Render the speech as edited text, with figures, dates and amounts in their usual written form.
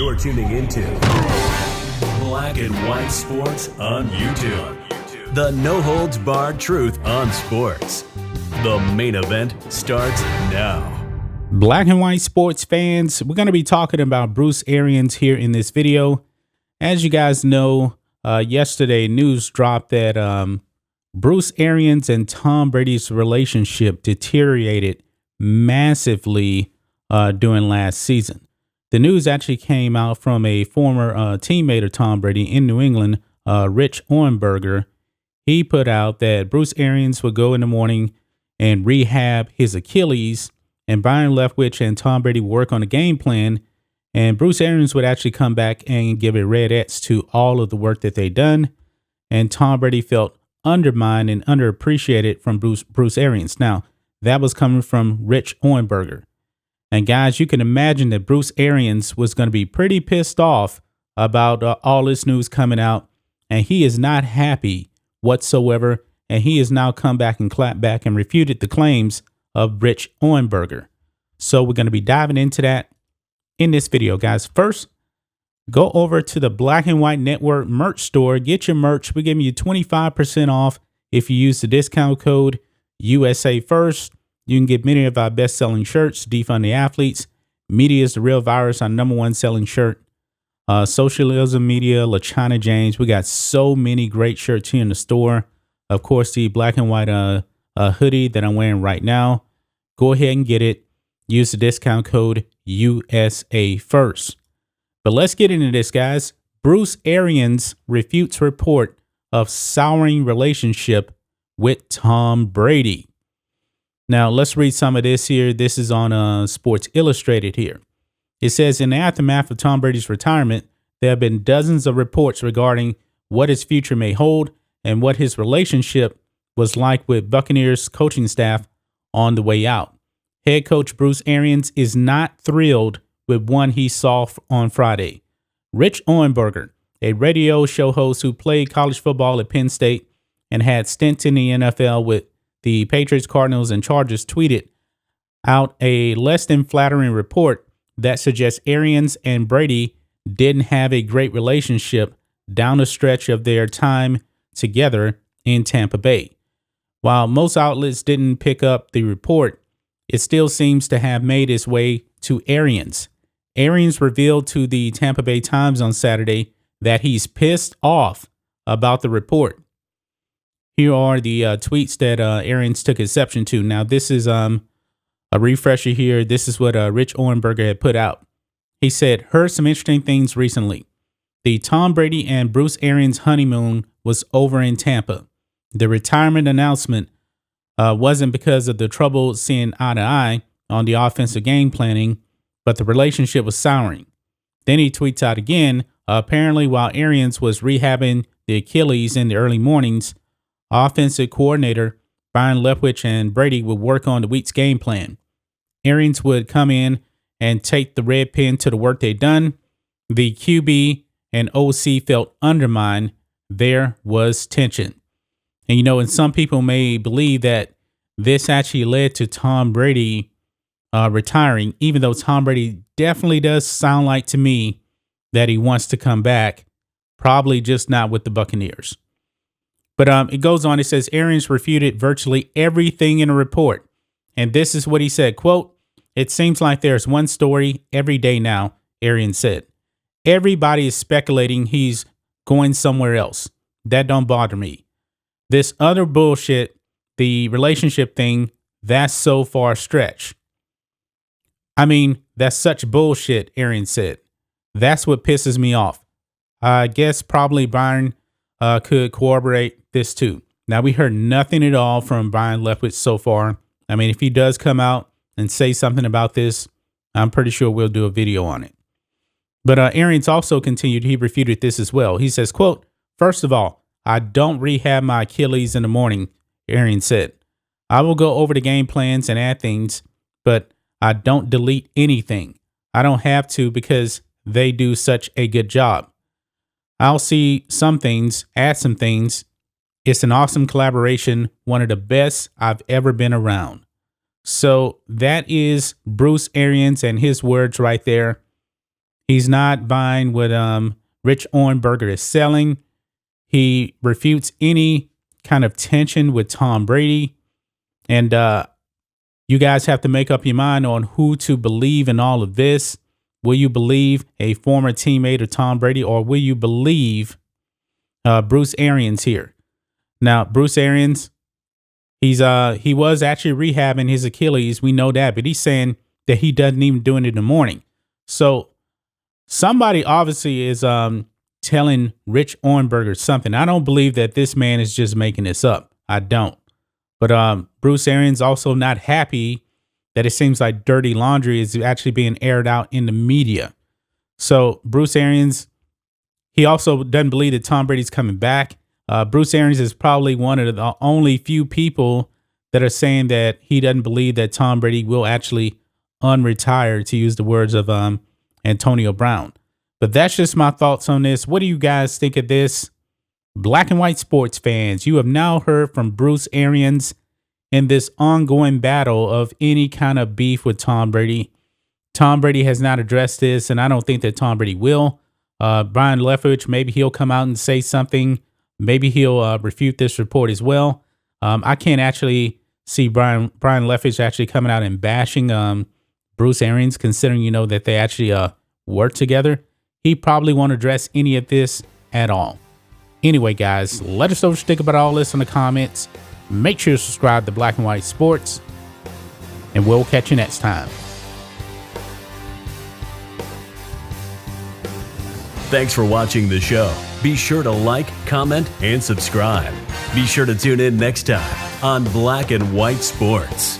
You're tuning into Black and White Sports on YouTube. The no-holds-barred truth on sports. The main event starts now. Black and White sports fans, we're going to be talking about Bruce Arians here in this video. As you guys know, yesterday news dropped that Bruce Arians and Tom Brady's relationship deteriorated massively during last season. The news actually came out from a former teammate of Tom Brady in New England, Rich Ohrnberger. He put out that Bruce Arians would go in the morning and rehab his Achilles, and Byron Leftwich and Tom Brady would work on a game plan, and Bruce Arians would actually come back and give a red X to all of the work that they'd done, and Tom Brady felt undermined and underappreciated from Bruce Arians. Now, that was coming from Rich Ohrnberger. And guys, you can imagine that Bruce Arians was going to be pretty pissed off about all this news coming out. And he is not happy whatsoever. And he has now come back and clapped back and refuted the claims of Rich Ohrnberger. So we're going to be diving into that in this video, guys. First, go over to the Black and White Network merch store. Get your merch. We're giving you 25% off if you use the discount code USA First. You can get many of our best-selling shirts, Defund the Athletes, Media is the Real Virus, our #1 selling shirt, Socialism Media, LaChina James. We got so many great shirts here in the store. Of course, the black and white hoodie that I'm wearing right now. Go ahead and get it. Use the discount code USA First. But let's get into this, guys. Bruce Arians refutes report of souring relationship with Tom Brady. Now, let's read some of this here. This is on Sports Illustrated here. It says, in the aftermath of Tom Brady's retirement, there have been dozens of reports regarding what his future may hold and what his relationship was like with Buccaneers coaching staff on the way out. Head coach Bruce Arians is not thrilled with one he saw on Friday. Rich Ohrnberger, a radio show host who played college football at Penn State and had stints in the NFL with the Patriots, Cardinals, and Chargers, tweeted out a less than flattering report that suggests Arians and Brady didn't have a great relationship down the stretch of their time together in Tampa Bay. While most outlets didn't pick up the report, it still seems to have made its way to Arians. Arians revealed to the Tampa Bay Times on Saturday that he's pissed off about the report. Here are the tweets that Arians took exception to. Now, this is a refresher here. This is what Rich Ohrnberger had put out. He said, heard some interesting things recently. The Tom Brady and Bruce Arians honeymoon was over in Tampa. The retirement announcement wasn't because of the trouble seeing eye to eye on the offensive game planning, but the relationship was souring. Then he tweets out again, apparently while Arians was rehabbing the Achilles in the early mornings, offensive coordinator Byron Leftwich and Brady would work on the week's game plan. Arians would come in and take the red pen to the work they'd done. The QB and OC felt undermined. There was tension. And, and some people may believe that this actually led to Tom Brady retiring, even though Tom Brady definitely does sound like to me that he wants to come back, probably just not with the Buccaneers. But it goes on. It says Arians refuted virtually everything in the report. And this is what he said, quote, it seems like there's one story every day now, Arians said. Everybody is speculating he's going somewhere else. That don't bother me. This other bullshit, the relationship thing, that's so far stretch. I mean, that's such bullshit, Arians said. That's what pisses me off. I guess probably Byron could corroborate this too. Now, we heard nothing at all from Byron Leftwich so far. I mean, if he does come out and say something about this, I'm pretty sure we'll do a video on it. But Arians also continued, he refuted this as well. He says, quote, first of all, I don't rehab my Achilles in the morning, Arians said. I will go over the game plans and add things, but I don't delete anything. I don't have to because they do such a good job. I'll see some things, add some things. It's an awesome collaboration, one of the best I've ever been around. So that is Bruce Arians and his words right there. He's not buying what Rich Ohrnberger is selling. He refutes any kind of tension with Tom Brady. And you guys have to make up your mind on who to believe in all of this. Will you believe a former teammate of Tom Brady, or will you believe Bruce Arians here? Now, Bruce Arians, he was actually rehabbing his Achilles. We know that, but he's saying that he doesn't even do it in the morning. So somebody obviously is telling Rich Ohrnberger something. I don't believe that this man is just making this up. I don't. But Bruce Arians also not happy that it seems like dirty laundry is actually being aired out in the media. So Bruce Arians, he also doesn't believe that Tom Brady's coming back. Bruce Arians is probably one of the only few people that are saying that he doesn't believe that Tom Brady will actually unretire, to use the words of Antonio Brown. But that's just my thoughts on this. What do you guys think of this? Black and white sports fans, you have now heard from Bruce Arians in this ongoing battle of any kind of beef with Tom Brady. Tom Brady has not addressed this, and I don't think that Tom Brady will. Brian Leftwich, maybe he'll come out and say something. Maybe he'll refute this report as well. I can't actually see Brian Leftwich actually coming out and bashing Bruce Arians, considering, that they actually work together. He probably won't address any of this at all. Anyway, guys, let us know what you think about all this in the comments. Make sure to subscribe to Black and White Sports, and we'll catch you next time. Thanks for watching the show. Be sure to like, comment, and subscribe. Be sure to tune in next time on Black and White Sports.